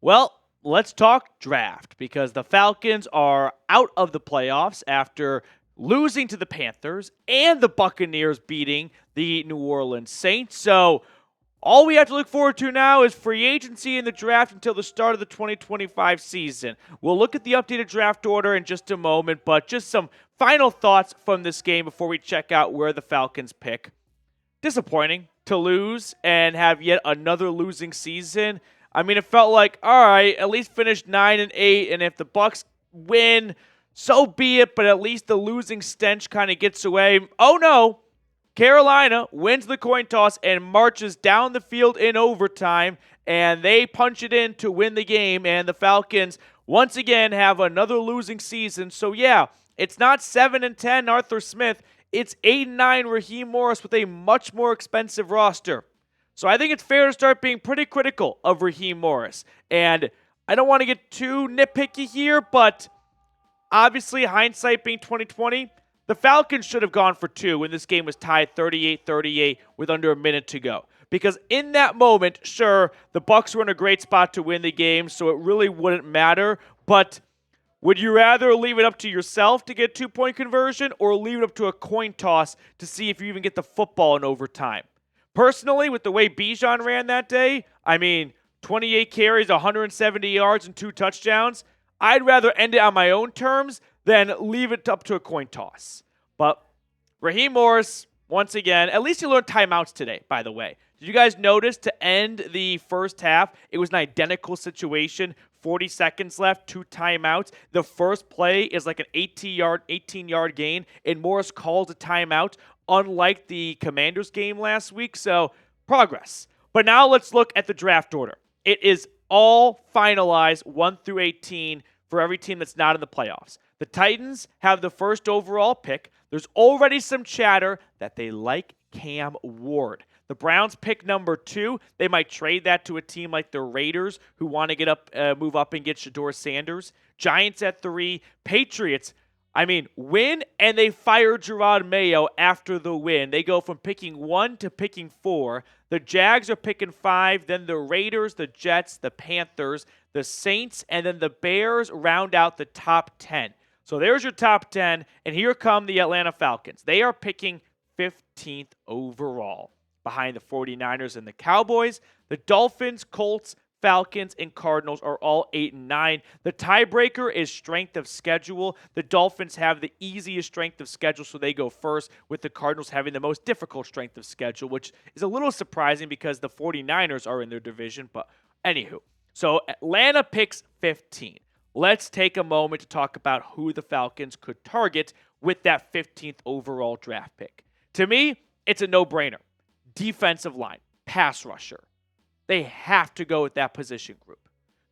Well, let's talk draft because the Falcons are out of the playoffs after losing to the Panthers and the Buccaneers beating the New Orleans Saints. So, all we have to look forward to now is free agency in the draft until the start of the 2025 season. We'll look at the updated draft order in just a moment, but just some final thoughts from this game before we check out where the Falcons pick. Disappointing to lose and have yet another losing season. I mean, it felt like, all right, at least finish 9-8, and if the Bucs win, so be it, but at least the losing stench kind of gets away. Oh no, Carolina wins the coin toss and marches down the field in overtime, and they punch it in to win the game, and the Falcons once again have another losing season. So yeah, it's not 7-10 Arthur Smith, it's 8-9 Raheem Morris with a much more expensive roster. So I think it's fair to start being pretty critical of Raheem Morris. And I don't want to get too nitpicky here, but obviously hindsight being 2020, the Falcons should have gone for two when this game was tied 38-38 with under a minute to go. Because in that moment, sure, the Bucs were in a great spot to win the game, so it really wouldn't matter. But would you rather leave it up to yourself to get a 2-point conversion or leave it up to a coin toss to see if you even get the football in overtime? Personally, with the way Bijan ran that day, 28 carries, 170 yards, and 2 touchdowns, I'd rather end it on my own terms than leave it up to a coin toss. But Raheem Morris, once again, at least he learned timeouts today, by the way. Did you guys notice to end the first half, it was an identical situation, 40 seconds left, 2 timeouts. The first play is like an 18-yard gain, and Morris calls a timeout, unlike the Commanders game last week. So, progress. But now let's look at the draft order. It is all finalized 1 through 18 for every team that's not in the playoffs. The Titans have the first overall pick. There's already some chatter that they like Cam Ward. The Browns pick number 2. They might trade that to a team like the Raiders, who want to move up and get Shedeur Sanders. Giants at 3. Patriots, win, and they fire Gerard Mayo after the win. They go from picking 1 to picking 4. The Jags are picking 5. Then the Raiders, the Jets, the Panthers, the Saints, and then the Bears round out the top 10. So there's your top 10, and here come the Atlanta Falcons. They are picking 15th overall, behind the 49ers and the Cowboys. The Dolphins, Colts, Falcons, and Cardinals are all 8 and 9. The tiebreaker is strength of schedule. The Dolphins have the easiest strength of schedule, so they go first, with the Cardinals having the most difficult strength of schedule, which is a little surprising because the 49ers are in their division. But anywho, so Atlanta picks 15. Let's take a moment to talk about who the Falcons could target with that 15th overall draft pick. To me, it's a no-brainer. Defensive line, pass rusher. They have to go with that position group.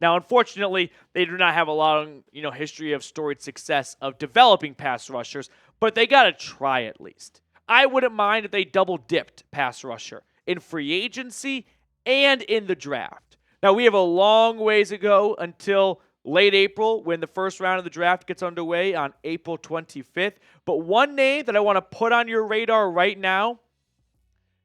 Now, unfortunately, they do not have a long, history of storied success of developing pass rushers, but they got to try at least. I wouldn't mind if they double-dipped pass rusher in free agency and in the draft. Now, we have a long ways to go until late April when the first round of the draft gets underway on April 25th. But one name that I want to put on your radar right now,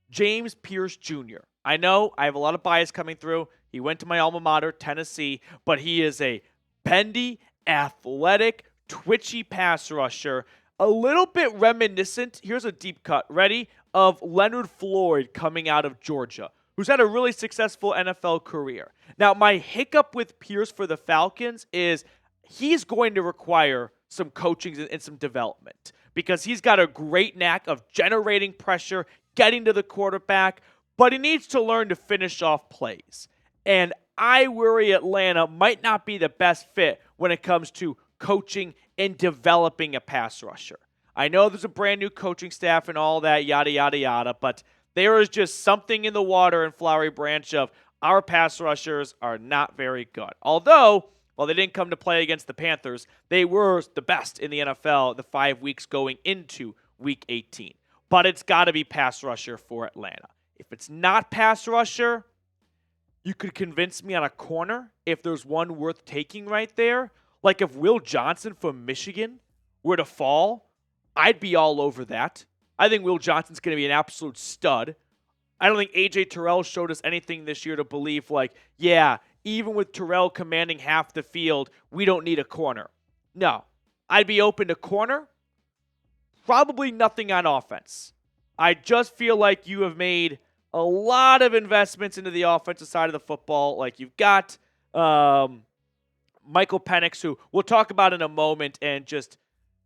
James Pierce Jr. I know I have a lot of bias coming through. He went to my alma mater, Tennessee, but he is a bendy, athletic, twitchy pass rusher, a little bit reminiscent, here's a deep cut, ready, of Leonard Floyd coming out of Georgia, who's had a really successful NFL career. Now, my hiccup with Pierce for the Falcons is he's going to require some coaching and some development because he's got a great knack of generating pressure, getting to the quarterback, but he needs to learn to finish off plays. And I worry Atlanta might not be the best fit when it comes to coaching and developing a pass rusher. I know there's a brand new coaching staff and all that, yada, yada, yada, but there is just something in the water in Flowery Branch of our pass rushers are not very good. Although, while they didn't come to play against the Panthers, they were the best in the NFL the 5 weeks going into Week 18. But it's got to be pass rusher for Atlanta. If it's not pass rusher, you could convince me on a corner if there's one worth taking right there. Like if Will Johnson from Michigan were to fall, I'd be all over that. I think Will Johnson's going to be an absolute stud. I don't think A.J. Terrell showed us anything this year to believe, even with Terrell commanding half the field, we don't need a corner. No. I'd be open to corner. Probably nothing on offense. I just feel like you have made a lot of investments into the offensive side of the football. Like you've got Michael Penix, who we'll talk about in a moment, and just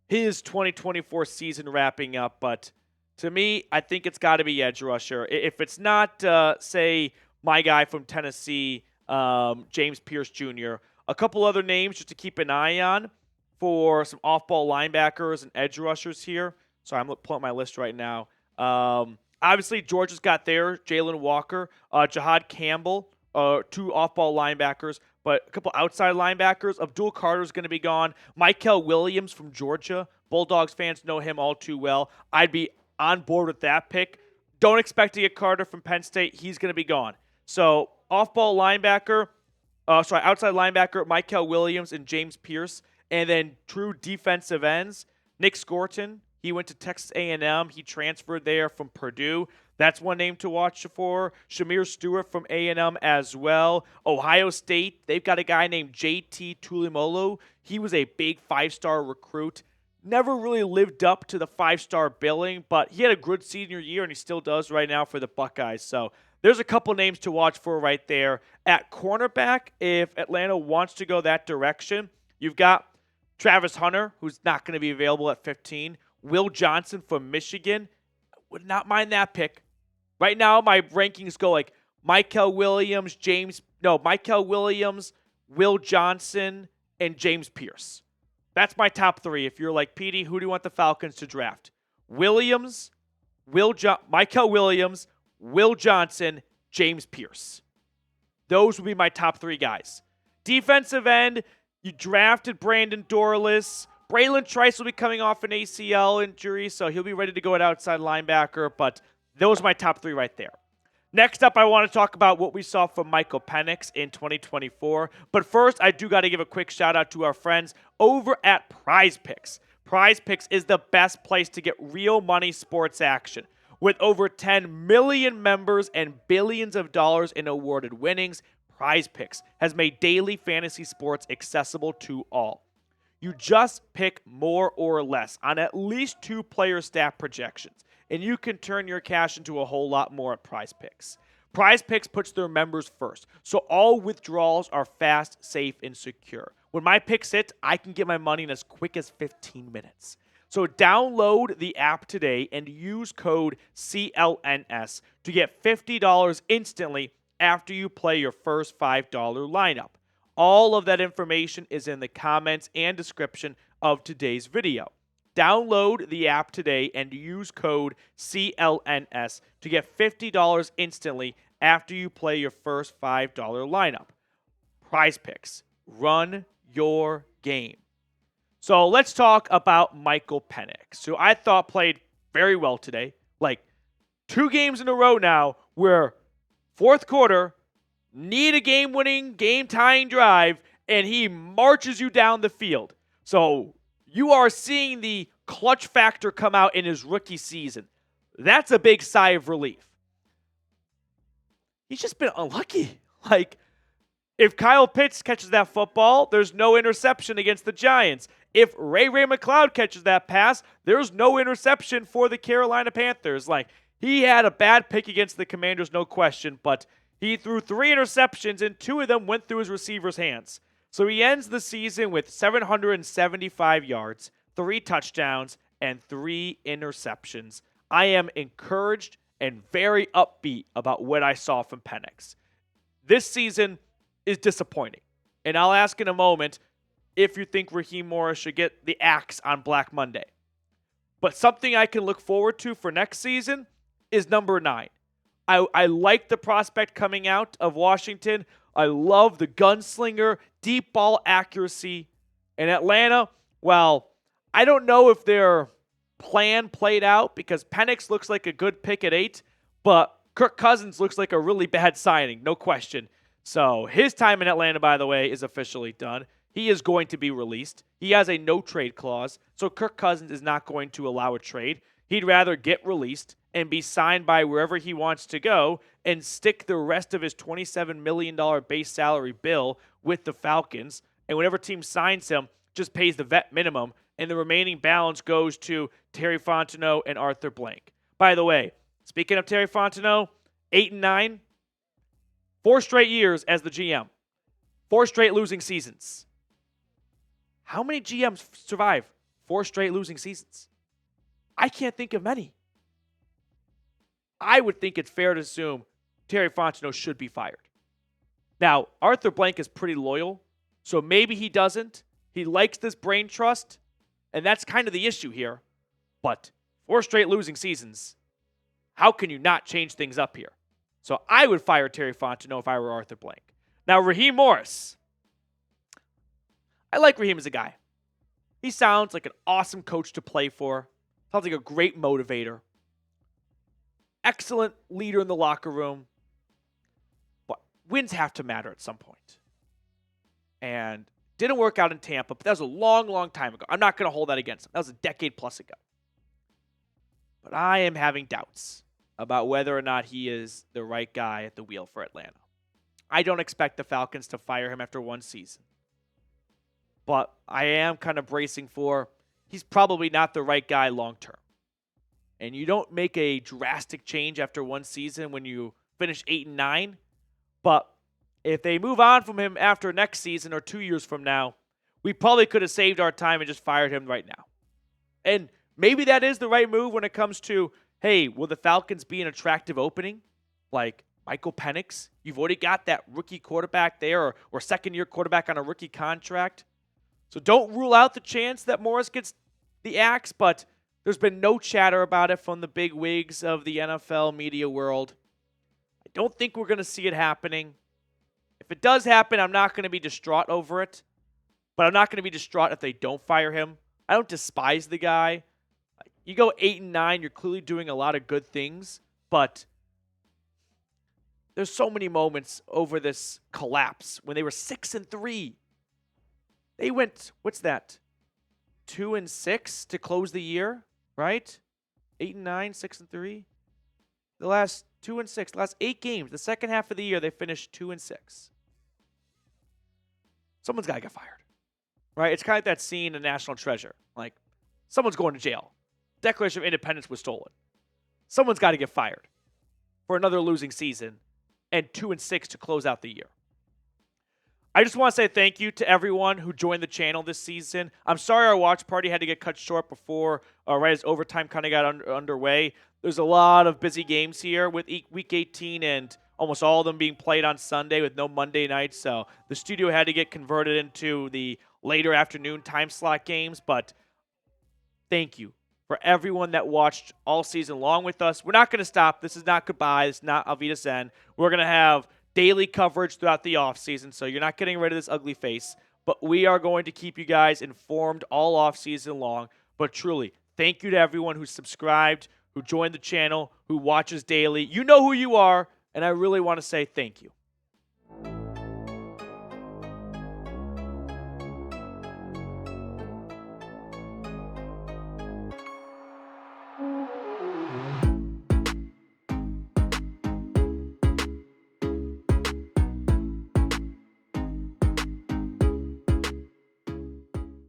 his 2024 season wrapping up. But to me, I think it's got to be edge rusher. If it's not, say, my guy from Tennessee, James Pierce Jr., a couple other names just to keep an eye on for some off-ball linebackers and edge rushers here. Sorry, I'm pulling up my list right now. Obviously, Georgia's got there, Jalen Walker, Jahad Campbell, two off-ball linebackers, but a couple outside linebackers. Abdul Carter's going to be gone. Mykel Williams from Georgia. Bulldogs fans know him all too well. I'd be on board with that pick. Don't expect to get Carter from Penn State. He's going to be gone. So, outside linebacker, Mykel Williams and James Pierce. And then true defensive ends, Nick Scorton. He went to Texas A&M. He transferred there from Purdue. That's one name to watch for. Shamir Stewart from A&M as well. Ohio State, they've got a guy named JT Tulimolu. He was a big 5-star recruit. Never really lived up to the 5-star billing, but he had a good senior year, and he still does right now for the Buckeyes. So there's a couple names to watch for right there. At cornerback, if Atlanta wants to go that direction, you've got Travis Hunter, who's not going to be available at 15. Will Johnson from Michigan. Would not mind that pick. Right now, my rankings go like Mykel Williams, Will Johnson, and James Pierce. That's my top three. If you're like, Petey, who do you want the Falcons to draft? Mykel Williams, Will Johnson, James Pierce. Those would be my top three guys. Defensive end, you drafted Brandon Dorlus. Braylon Trice will be coming off an ACL injury, so he'll be ready to go at outside linebacker, but those are my top three right there. Next up, I want to talk about what we saw from Michael Penix in 2024. But first, I do got to give a quick shout-out to our friends over at PrizePicks. PrizePicks is the best place to get real money sports action. With over 10 million members and billions of dollars in awarded winnings, PrizePicks has made daily fantasy sports accessible to all. You just pick more or less on at least 2 player stat projections, and you can turn your cash into a whole lot more at PrizePicks. PrizePicks puts their members first, so all withdrawals are fast, safe, and secure. When my picks hit, I can get my money in as quick as 15 minutes. So download the app today and use code CLNS to get $50 instantly after you play your first $5 lineup. All of that information is in the comments and description of today's video. Download the app today and use code CLNS to get $50 instantly after you play your first $5 lineup. PrizePicks. Run your game. So let's talk about Michael Penix, who I thought played very well today. Like 2 games in a row now where fourth quarter, need a game-winning, game-tying drive, and he marches you down the field. So you are seeing the clutch factor come out in his rookie season. That's a big sigh of relief. He's just been unlucky. Like, if Kyle Pitts catches that football, there's no interception against the Giants. If Ray McLeod catches that pass, there's no interception for the Carolina Panthers. Like, he had a bad pick against the Commanders, no question, but he threw 3 interceptions, and 2 of them went through his receiver's hands. So he ends the season with 775 yards, 3 touchdowns, and 3 interceptions. I am encouraged and very upbeat about what I saw from Penix. This season is disappointing, and I'll ask in a moment if you think Raheem Morris should get the axe on Black Monday. But something I can look forward to for next season is number 9. I like the prospect coming out of Washington. I love the gunslinger, deep ball accuracy. In Atlanta, well, I don't know if their plan played out because Penix looks like a good pick at 8, but Kirk Cousins looks like a really bad signing, no question. So his time in Atlanta, by the way, is officially done. He is going to be released. He has a no-trade clause, so Kirk Cousins is not going to allow a trade. He'd rather get released and be signed by wherever he wants to go and stick the rest of his $27 million base salary bill with the Falcons. And whenever team signs him, just pays the vet minimum, and the remaining balance goes to Terry Fontenot and Arthur Blank. By the way, speaking of Terry Fontenot, 8-9, 4 straight years as the GM, 4 straight losing seasons. How many GMs survive 4 straight losing seasons? I can't think of many. I would think it's fair to assume Terry Fontenot should be fired. Now, Arthur Blank is pretty loyal, so maybe he doesn't. He likes this brain trust, and that's kind of the issue here. But 4 straight losing seasons, how can you not change things up here? So I would fire Terry Fontenot if I were Arthur Blank. Now, Raheem Morris. I like Raheem as a guy. He sounds like an awesome coach to play for. Sounds like a great motivator. Excellent leader in the locker room. But wins have to matter at some point. And didn't work out in Tampa, but that was a long, long time ago. I'm not going to hold that against him. That was a decade plus ago. But I am having doubts about whether or not he is the right guy at the wheel for Atlanta. I don't expect the Falcons to fire him after 1 season. But I am kind of bracing for he's probably not the right guy long term. And you don't make a drastic change after 1 season when you finish 8-9. But if they move on from him after next season or 2 years from now, we probably could have saved our time and just fired him right now. And maybe that is the right move when it comes to, hey, will the Falcons be an attractive opening? Like Michael Penix, you've already got that rookie quarterback there or second-year quarterback on a rookie contract. So don't rule out the chance that Morris gets the axe, but there's been no chatter about it from the big wigs of the NFL media world. I don't think we're going to see it happening. If it does happen, I'm not going to be distraught over it, but I'm not going to be distraught if they don't fire him. I don't despise the guy. You go 8-9, you're clearly doing a lot of good things, but there's so many moments over this collapse when they were 6-3. They went, 2-6 to close the year, right? 8-9, 6-3. The last 2-6, the last 8 games, the second half of the year, they finished 2-6. Someone's got to get fired, right? It's kind of like that scene in National Treasure. Like, someone's going to jail. Declaration of Independence was stolen. Someone's got to get fired for another losing season and 2-6 to close out the year. I just want to say thank you to everyone who joined the channel this season. I'm sorry our watch party had to get cut short before, right as overtime kind of got underway. There's a lot of busy games here with Week 18 and almost all of them being played on Sunday with no Monday night. So the studio had to get converted into the later afternoon time slot games. But thank you for everyone that watched all season long with us. We're not going to stop. This is not goodbye. This is not Auf Wiedersehen. We're going to have daily coverage throughout the offseason, so you're not getting rid of this ugly face. But we are going to keep you guys informed all offseason long. But truly, thank you to everyone who subscribed, who joined the channel, who watches daily. You know who you are, and I really want to say thank you.